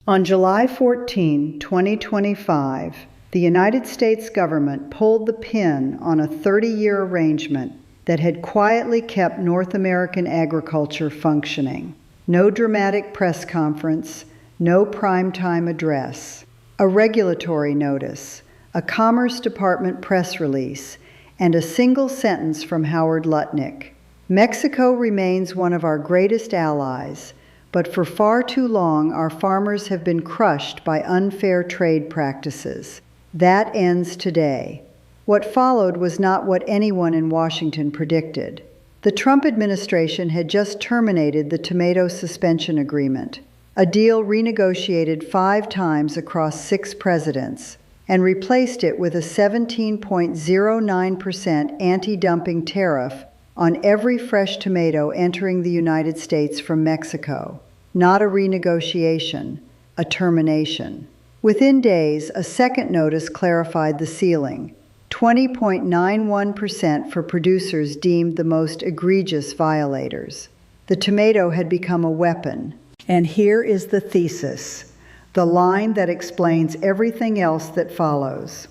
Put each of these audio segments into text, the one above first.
On July 14, 2025, the United States government pulled the pin on a 30-year arrangement that had quietly kept North American agriculture functioning. No dramatic press conference, no primetime address. A regulatory notice, a Commerce Department press release, and a single sentence from Howard Lutnick. Mexico remains one of our greatest allies, but for far too long our farmers have been crushed by unfair trade practices. That ends today. What followed was not what anyone in Washington predicted. The Trump administration had just terminated the tomato suspension agreement, a deal renegotiated 5 times across 6 presidents, and replaced it with a 17.09% anti-dumping tariff on every fresh tomato entering the United States from Mexico. Not a renegotiation, a termination. Within days, a second notice clarified the ceiling, 20.91% for producers deemed the most egregious violators. The tomato had become a weapon. And here is the thesis, the line that explains everything else that follows.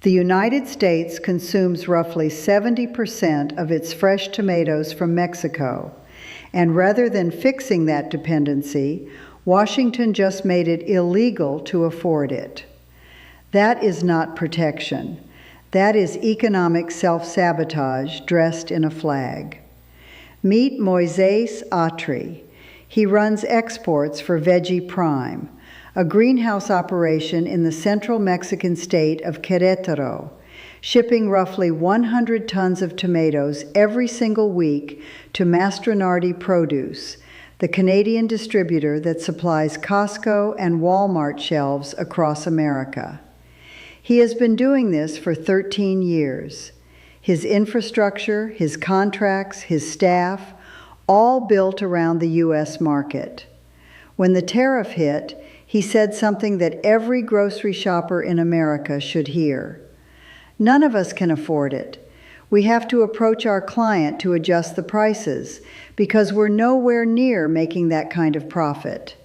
The United States consumes roughly 70% of its fresh tomatoes from Mexico, and rather than fixing that dependency, Washington just made it illegal to afford it. That is not protection. That is economic self-sabotage dressed in a flag. Meet Moisés Atri. He runs exports for Veggie Prime, a greenhouse operation in the central Mexican state of Querétaro, shipping roughly 100 tons of tomatoes every single week to Mastronardi Produce, the Canadian distributor that supplies Costco and Walmart shelves across America. He has been doing this for 13 years. His infrastructure, his contracts, his staff, all built around the U.S. market. When the tariff hit, he said something that every grocery shopper in America should hear. None of us can afford it. We have to approach our client to adjust the prices because we're nowhere near making that kind of profit.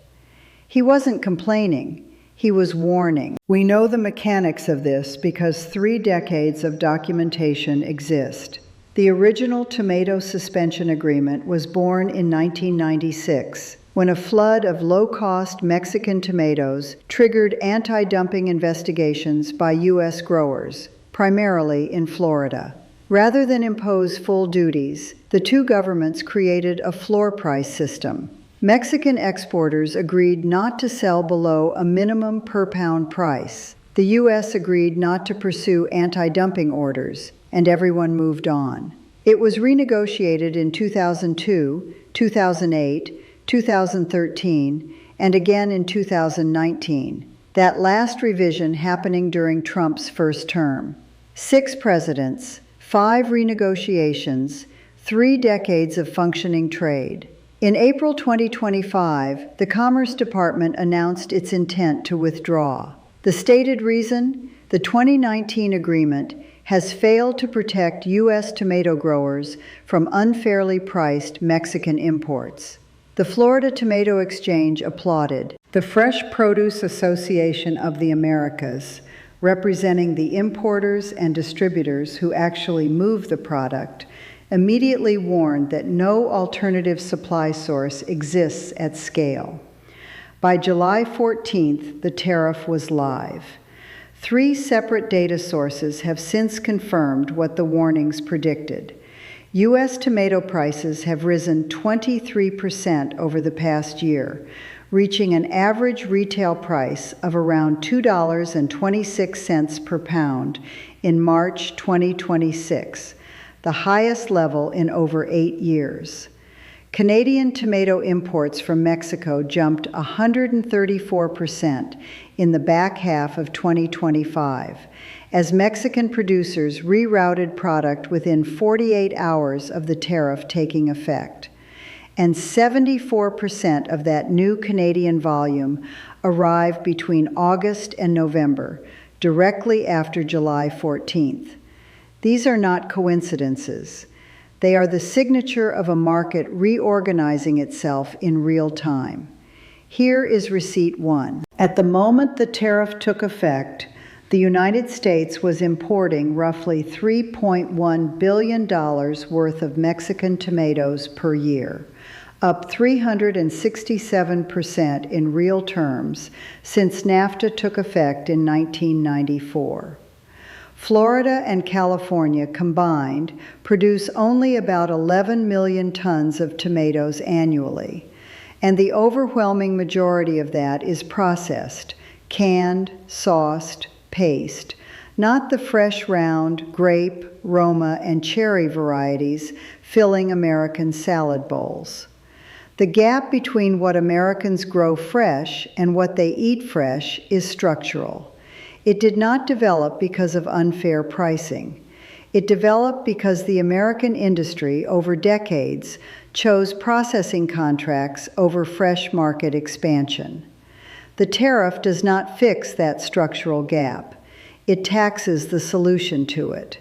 He wasn't complaining. He was warning. We know the mechanics of this because 3 decades of documentation exist. The original tomato suspension agreement was born in 1996, when a flood of low-cost Mexican tomatoes triggered anti-dumping investigations by U.S. growers, primarily in Florida. Rather than impose full duties, the 2 governments created a floor price system. Mexican exporters agreed not to sell below a minimum per-pound price. The U.S. agreed not to pursue anti-dumping orders, and everyone moved on. It was renegotiated in 2002, 2008, 2013, and again in 2019, that last revision happening during Trump's first term. 6 presidents, 5 renegotiations, 3 decades of functioning trade. In April 2025, the Commerce Department announced its intent to withdraw. The stated reason? The 2019 agreement has failed to protect U.S. tomato growers from unfairly priced Mexican imports. The Florida Tomato Exchange applauded. The Fresh Produce Association of the Americas, representing the importers and distributors who actually move the product, immediately warned that no alternative supply source exists at scale. By July 14th, the tariff was live. 3 separate data sources have since confirmed what the warnings predicted. U.S. tomato prices have risen 23% over the past year, reaching an average retail price of around $2.26 per pound in March 2026. The highest level in over 8 years. Canadian tomato imports from Mexico jumped 134% in the back half of 2025, as Mexican producers rerouted product within 48 hours of the tariff taking effect. And 74% of that new Canadian volume arrived between August and November, directly after July 14th. These are not coincidences. They are the signature of a market reorganizing itself in real time. Here is receipt 1. At the moment the tariff took effect, the United States was importing roughly $3.1 billion worth of Mexican tomatoes per year, up 367% in real terms since NAFTA took effect in 1994. Florida and California combined produce only about 11 million tons of tomatoes annually, and the overwhelming majority of that is processed, canned, sauced, paste, not the fresh round grape, Roma, and cherry varieties filling American salad bowls. The gap between what Americans grow fresh and what they eat fresh is structural. It did not develop because of unfair pricing. It developed because the American industry over decades chose processing contracts over fresh market expansion. The tariff does not fix that structural gap. It taxes the solution to it.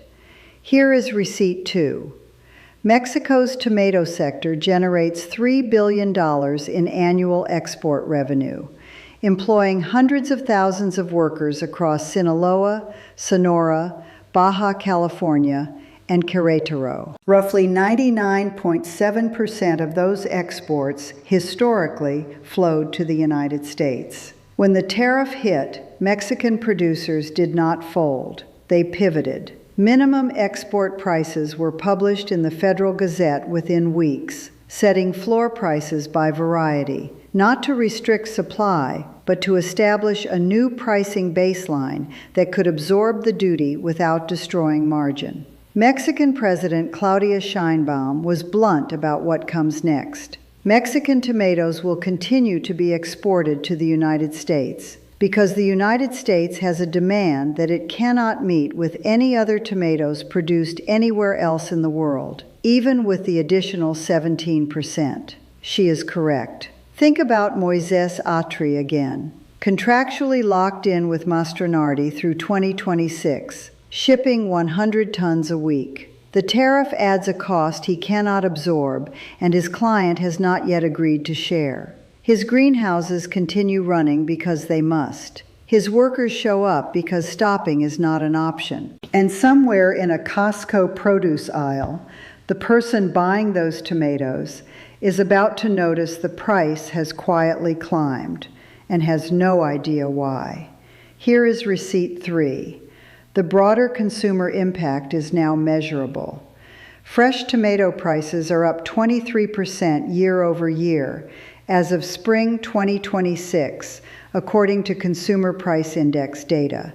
Here is receipt 2. Mexico's tomato sector generates $3 billion in annual export revenue, employing hundreds of thousands of workers across Sinaloa, Sonora, Baja California, and Querétaro. Roughly 99.7% of those exports historically flowed to the United States. When the tariff hit, Mexican producers did not fold. They pivoted. Minimum export prices were published in the Federal Gazette within weeks, setting floor prices by variety, not to restrict supply, but to establish a new pricing baseline that could absorb the duty without destroying margin. Mexican President Claudia Sheinbaum was blunt about what comes next. Mexican tomatoes will continue to be exported to the United States because the United States has a demand that it cannot meet with any other tomatoes produced anywhere else in the world, even with the additional 17%. She is correct. Think about Moisés Atri again. Contractually locked in with Mastronardi through 2026, shipping 100 tons a week. The tariff adds a cost he cannot absorb, and his client has not yet agreed to share. His greenhouses continue running because they must. His workers show up because stopping is not an option. And somewhere in a Costco produce aisle, the person buying those tomatoes is about to notice the price has quietly climbed and has no idea why. Here is receipt 3. The broader consumer impact is now measurable. Fresh tomato prices are up 23% year over year as of spring 2026, according to Consumer Price Index data.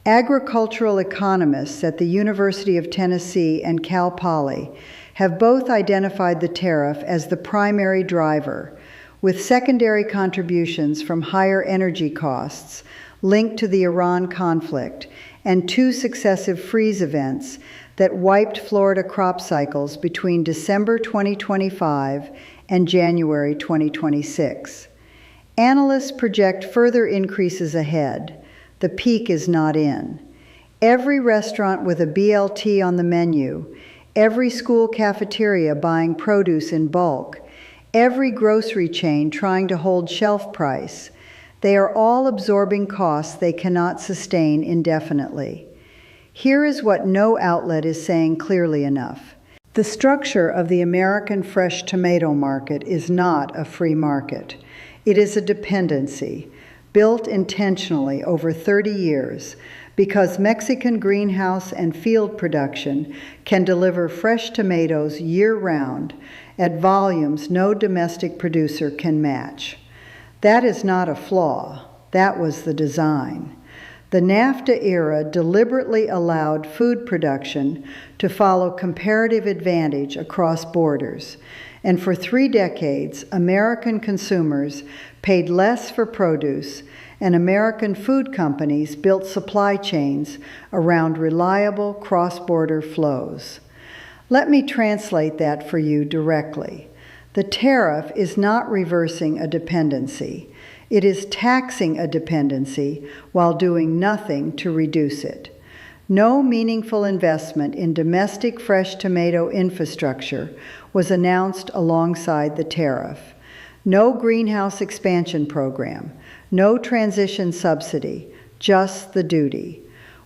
Agricultural economists at the University of Tennessee and Cal Poly have both identified the tariff as the primary driver, with secondary contributions from higher energy costs linked to the Iran conflict and 2 successive freeze events that wiped Florida crop cycles between December 2025 and January 2026. Analysts project further increases ahead. The peak is not in. Every restaurant with a BLT on the menu, every school cafeteria buying produce in bulk, every grocery chain trying to hold shelf price, they are all absorbing costs they cannot sustain indefinitely. Here is what no outlet is saying clearly enough. The structure of the American fresh tomato market is not a free market. It is a dependency, built intentionally over 30 years, because Mexican greenhouse and field production can deliver fresh tomatoes year-round at volumes no domestic producer can match. That is not a flaw. That was the design. The NAFTA era deliberately allowed food production to follow comparative advantage across borders, and for 3 decades, American consumers paid less for produce, and American food companies built supply chains around reliable cross-border flows. Let me translate that for you directly. The tariff is not reversing a dependency. It is taxing a dependency while doing nothing to reduce it. No meaningful investment in domestic fresh tomato infrastructure was announced alongside the tariff. No greenhouse expansion program, no transition subsidy, just the duty.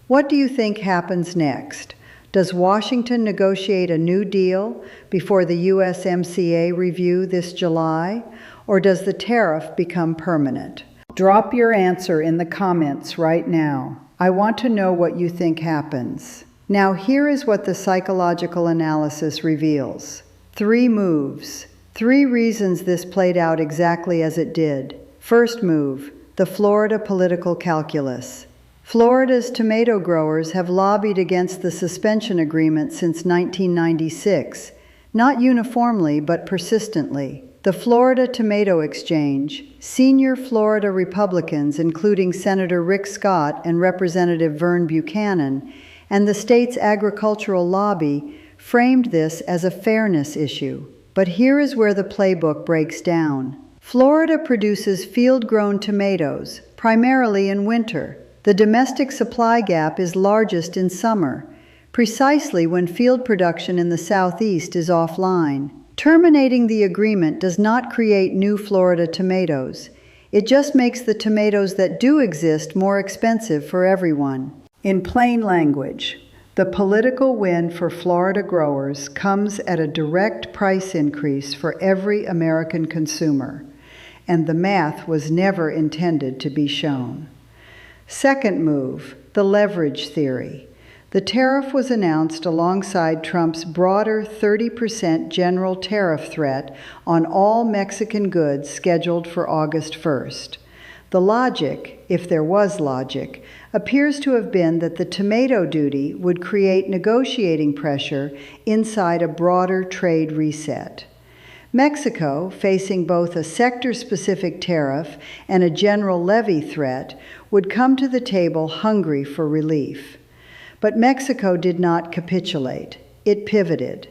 What do you think happens next? Does Washington negotiate a new deal before the USMCA review this July, or does the tariff become permanent? Drop your answer in the comments right now. I want to know what you think happens. Now here is what the psychological analysis reveals. 3 moves. 3 reasons this played out exactly as it did. First move, the Florida political calculus. Florida's tomato growers have lobbied against the suspension agreement since 1996, not uniformly but persistently. The Florida Tomato Exchange, senior Florida Republicans including Senator Rick Scott and Representative Vern Buchanan, and the state's agricultural lobby framed this as a fairness issue. But here is where the playbook breaks down. Florida produces field-grown tomatoes, primarily in winter. The domestic supply gap is largest in summer, precisely when field production in the southeast is offline. Terminating the agreement does not create new Florida tomatoes. It just makes the tomatoes that do exist more expensive for everyone. In plain language, the political win for Florida growers comes at a direct price increase for every American consumer, and the math was never intended to be shown. Second move, the leverage theory. The tariff was announced alongside Trump's broader 30% general tariff threat on all Mexican goods scheduled for August 1st. The logic, if there was logic, appears to have been that the tomato duty would create negotiating pressure inside a broader trade reset. Mexico, facing both a sector-specific tariff and a general levy threat, would come to the table hungry for relief. But Mexico did not capitulate. It pivoted.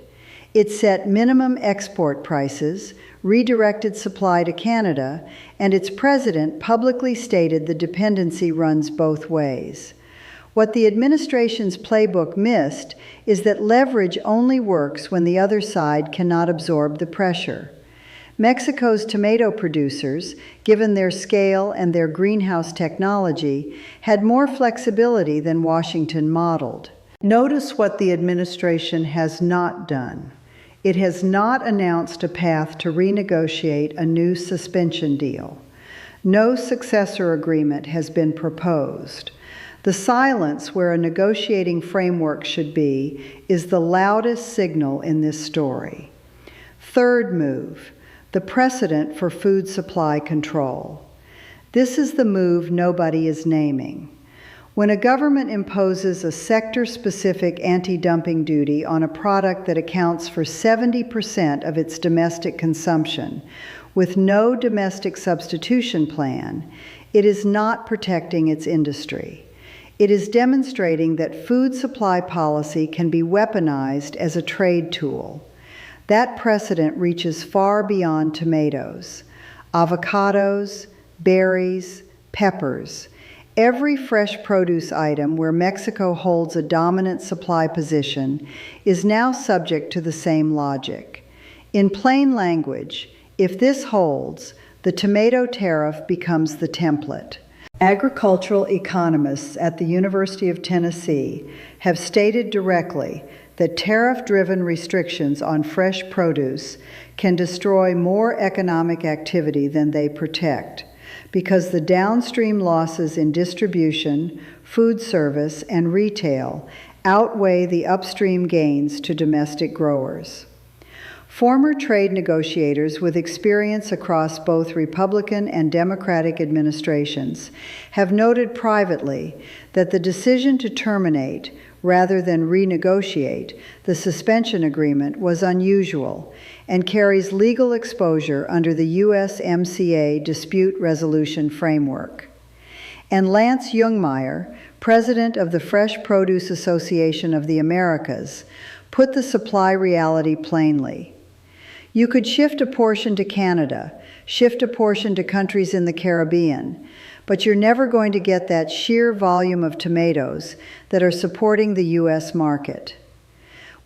It set minimum export prices, redirected supply to Canada, and its president publicly stated the dependency runs both ways. What the administration's playbook missed is that leverage only works when the other side cannot absorb the pressure. Mexico's tomato producers, given their scale and their greenhouse technology, had more flexibility than Washington modeled. Notice what the administration has not done. It has not announced a path to renegotiate a new suspension deal. No successor agreement has been proposed. The silence where a negotiating framework should be is the loudest signal in this story. Third move, the precedent for food supply control. This is the move nobody is naming. When a government imposes a sector-specific anti-dumping duty on a product that accounts for 70% of its domestic consumption, with no domestic substitution plan, it is not protecting its industry. It is demonstrating that food supply policy can be weaponized as a trade tool. That precedent reaches far beyond tomatoes. Avocados, berries, peppers. Every fresh produce item where Mexico holds a dominant supply position is now subject to the same logic. In plain language, if this holds, the tomato tariff becomes the template. Agricultural economists at the University of Tennessee have stated directly that tariff-driven restrictions on fresh produce can destroy more economic activity than they protect, because the downstream losses in distribution, food service, and retail outweigh the upstream gains to domestic growers. Former trade negotiators with experience across both Republican and Democratic administrations have noted privately that the decision to terminate rather than renegotiate the suspension agreement was unusual and carries legal exposure under the USMCA dispute resolution framework. And Lance Jungmeyer, president of the Fresh Produce Association of the Americas, put the supply reality plainly. You could shift a portion to Canada, shift a portion to countries in the Caribbean, but you're never going to get that sheer volume of tomatoes that are supporting the U.S. market.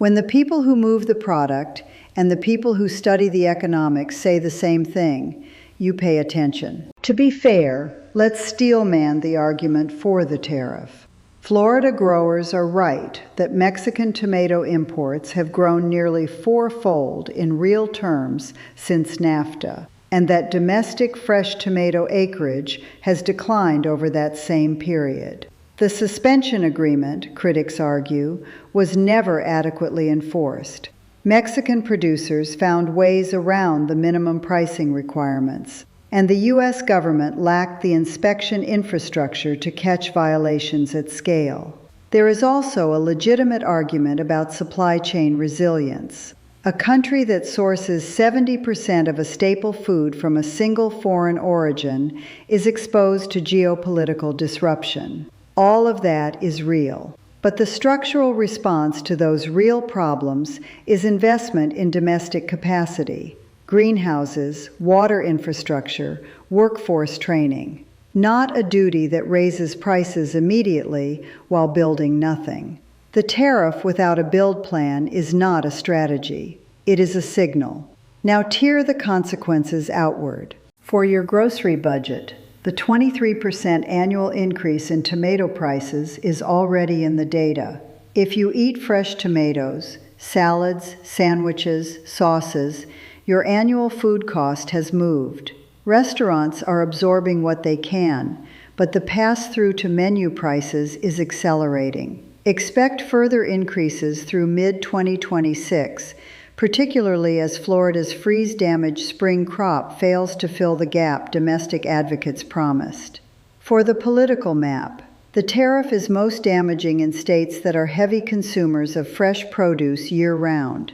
When the people who move the product and the people who study the economics say the same thing, you pay attention. To be fair, let's steelman the argument for the tariff. Florida growers are right that Mexican tomato imports have grown nearly fourfold in real terms since NAFTA, and that domestic fresh tomato acreage has declined over that same period. The suspension agreement, critics argue, was never adequately enforced. Mexican producers found ways around the minimum pricing requirements, and the U.S. government lacked the inspection infrastructure to catch violations at scale. There is also a legitimate argument about supply chain resilience. A country that sources 70% of a staple food from a single foreign origin is exposed to geopolitical disruption. All of that is real. But the structural response to those real problems is investment in domestic capacity, greenhouses, water infrastructure, workforce training, not a duty that raises prices immediately while building nothing. The tariff without a build plan is not a strategy. It is a signal. Now tier the consequences outward. For your grocery budget, the 23% annual increase in tomato prices is already in the data. If you eat fresh tomatoes, salads, sandwiches, sauces, your annual food cost has moved. Restaurants are absorbing what they can, but the pass-through to menu prices is accelerating. Expect further increases through mid-2026, particularly as Florida's freeze-damaged spring crop fails to fill the gap domestic advocates promised. For the political map, the tariff is most damaging in states that are heavy consumers of fresh produce year-round: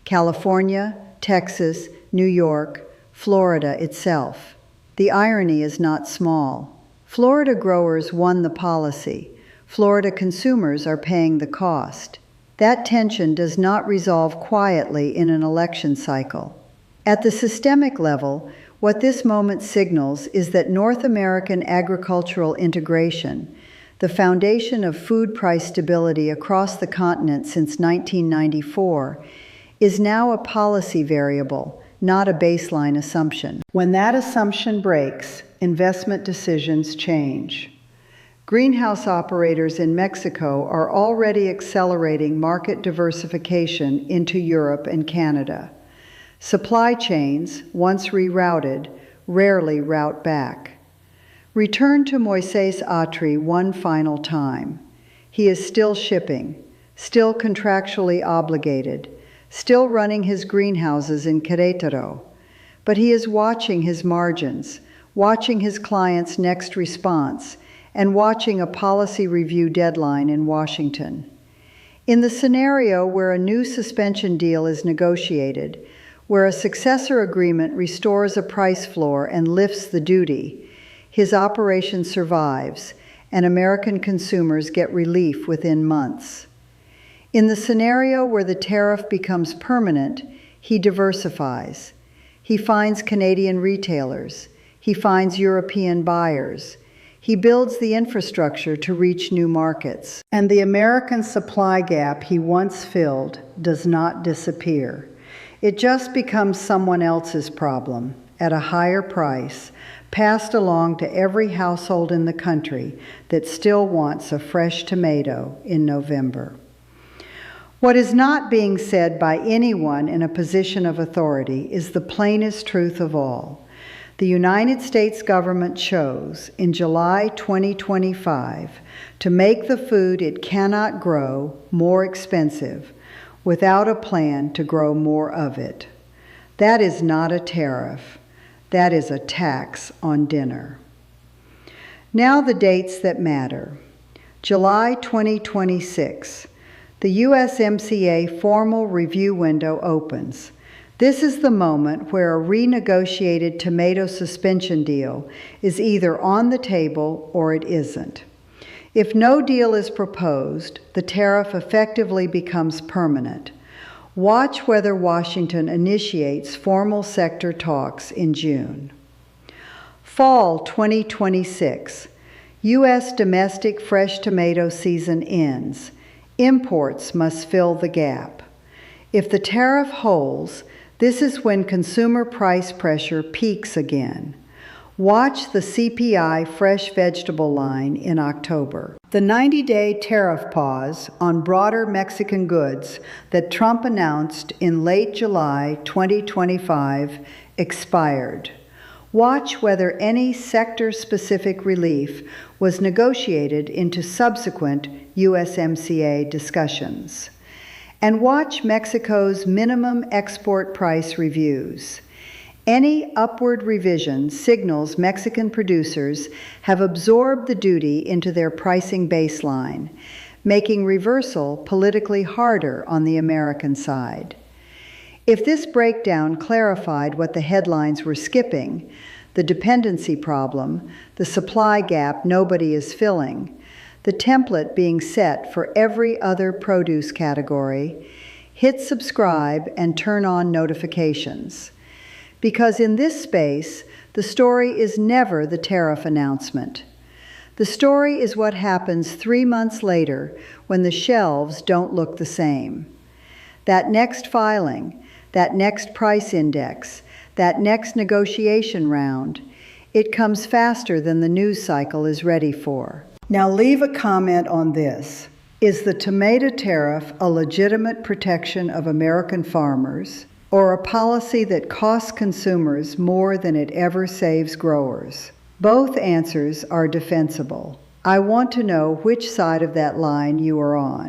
California, Texas, New York, Florida itself. The irony is not small. Florida growers won the policy. Florida consumers are paying the cost. That tension does not resolve quietly in an election cycle. At the systemic level, what this moment signals is that North American agricultural integration, the foundation of food price stability across the continent since 1994, is now a policy variable, not a baseline assumption. When that assumption breaks, investment decisions change. Greenhouse operators in Mexico are already accelerating market diversification into Europe and Canada. Supply chains, once rerouted, rarely route back. Return to Moisés Atri one final time. He is still shipping, still contractually obligated, still running his greenhouses in Querétaro, but he is watching his margins, watching his client's next response, and watching a policy review deadline in Washington. In the scenario where a new suspension deal is negotiated, where a successor agreement restores a price floor and lifts the duty, his operation survives, and American consumers get relief within months. In the scenario where the tariff becomes permanent, he diversifies. He finds Canadian retailers. He finds European buyers. He builds the infrastructure to reach new markets. And the American supply gap he once filled does not disappear. It just becomes someone else's problem at a higher price, passed along to every household in the country that still wants a fresh tomato in November. What is not being said by anyone in a position of authority is the plainest truth of all. The United States government chose, in July 2025, to make the food it cannot grow more expensive without a plan to grow more of it. That is not a tariff. That is a tax on dinner. Now the dates that matter. July 2026. The USMCA formal review window opens. This is the moment where a renegotiated tomato suspension deal is either on the table or it isn't. If no deal is proposed, the tariff effectively becomes permanent. Watch whether Washington initiates formal sector talks in June. Fall 2026. U.S. domestic fresh tomato season ends. Imports must fill the gap. If the tariff holds, this is when consumer price pressure peaks again. Watch the CPI fresh vegetable line in October. The 90-day tariff pause on broader Mexican goods that Trump announced in late July 2025 expired. Watch whether any sector-specific relief was negotiated into subsequent USMCA discussions. And watch Mexico's minimum export price reviews. Any upward revision signals Mexican producers have absorbed the duty into their pricing baseline, making reversal politically harder on the American side. If this breakdown clarified what the headlines were skipping, the dependency problem, the supply gap nobody is filling, the template being set for every other produce category, hit subscribe and turn on notifications. Because in this space, the story is never the tariff announcement. The story is what happens 3 months later when the shelves don't look the same. That next filing, that next price index, that next negotiation round, it comes faster than the news cycle is ready for. Now leave a comment on this. Is the tomato tariff a legitimate protection of American farmers, or a policy that costs consumers more than it ever saves growers? Both answers are defensible. I want to know which side of that line you are on.